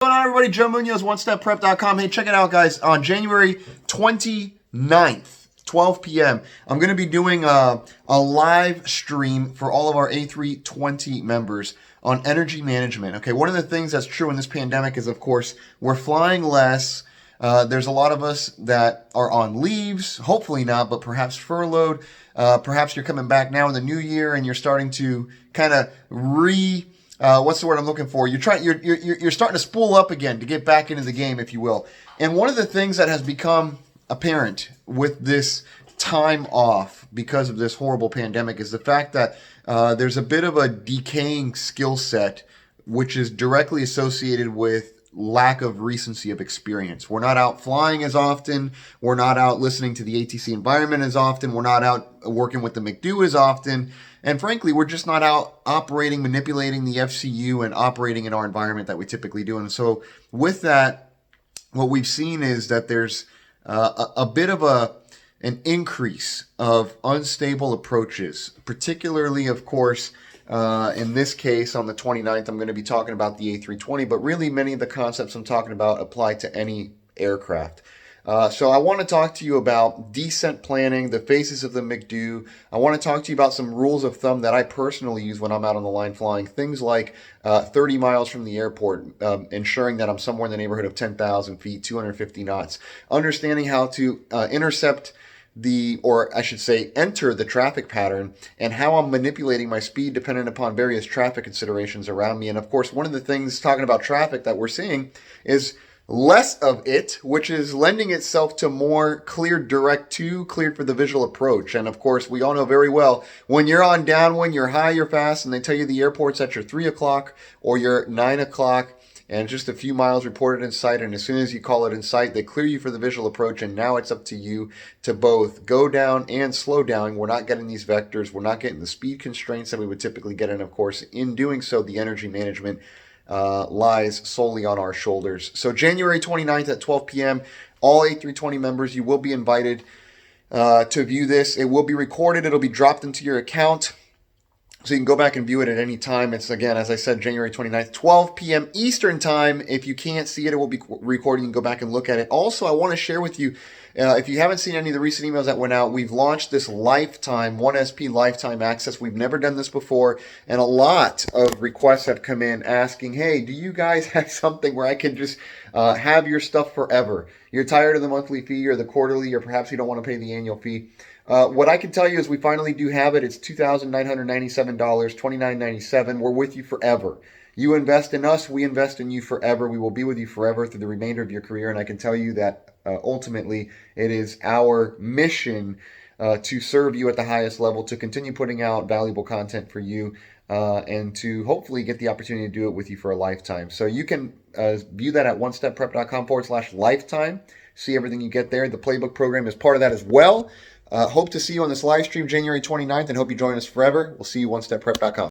What's going on, everybody? Joe Munoz, OneStepPrep.com. Hey, check it out, guys. On January 29th, 12 p.m., I'm going to be doing a live stream for all of our A320 members on energy management. Okay, one of the things that's true in this pandemic is, of course, we're flying less. There's a lot of us that are on leaves, hopefully not, but perhaps furloughed. Perhaps you're coming back now in the new year and you're starting to kind of what's the word I'm looking for? You're starting to spool up again to get back into the game, if you will. And one of the things that has become apparent with this time off because of this horrible pandemic is the fact that there's a bit of a decaying skill set, which is directly associated with lack of recency of experience. We're not out flying as often. We're not out listening to the ATC environment as often. We're not out working with the McDo as often. And frankly, we're just not out operating, manipulating the FCU and operating in our environment that we typically do. And so with that, what we've seen is that there's a bit of an increase of unstable approaches, particularly, of course, in this case, on the 29th, I'm going to be talking about the A320, but really many of the concepts I'm talking about apply to any aircraft. So I want to talk to you about descent planning, the phases of the McDo. I want to talk to you about some rules of thumb that I personally use when I'm out on the line flying. Things like 30 miles from the airport, ensuring that I'm somewhere in the neighborhood of 10,000 feet, 250 knots. Understanding how to intercept enter the traffic pattern, and how I'm manipulating my speed dependent upon various traffic considerations around me. And of course, one of the things talking about traffic that we're seeing is less of it, which is lending itself to more cleared cleared for the visual approach. And of course, we all know very well, when you're on downwind, you're high, you're fast, and they tell you the airport's at your 3 o'clock or your 9 o'clock, and just a few miles reported in sight, and as soon as you call it in sight, they clear you for the visual approach, and now it's up to you to both go down and slow down. We're not getting these vectors. We're not getting the speed constraints that we would typically get, and of course, in doing so, the energy management lies solely on our shoulders. So January 29th at 12 p.m., all A320 members, you will be invited to view this. It will be recorded. It'll be dropped into your account, so you can go back and view it at any time. It's, again, as I said, January 29th, 12 p.m. Eastern time. If you can't see it, it will be recorded. You can go back and look at it. Also, I want to share with you, if you haven't seen any of the recent emails that went out, we've launched this lifetime, 1SP lifetime access. We've never done this before, and a lot of requests have come in asking, hey, do you guys have something where I can just have your stuff forever? You're tired of the monthly fee or the quarterly, or perhaps you don't want to pay the annual fee. What I can tell you is we finally do have it. It's $2,997, $29.97. We're with you forever. You invest in us, we invest in you forever. We will be with you forever through the remainder of your career. And I can tell you that ultimately it is our mission to serve you at the highest level, to continue putting out valuable content for you, and to hopefully get the opportunity to do it with you for a lifetime. So you can view that at onestepprep.com/lifetime. See everything you get there. The playbook program is part of that as well. Hope to see you on this live stream January 29th, and hope you join us forever. We'll see you onestepprep.com.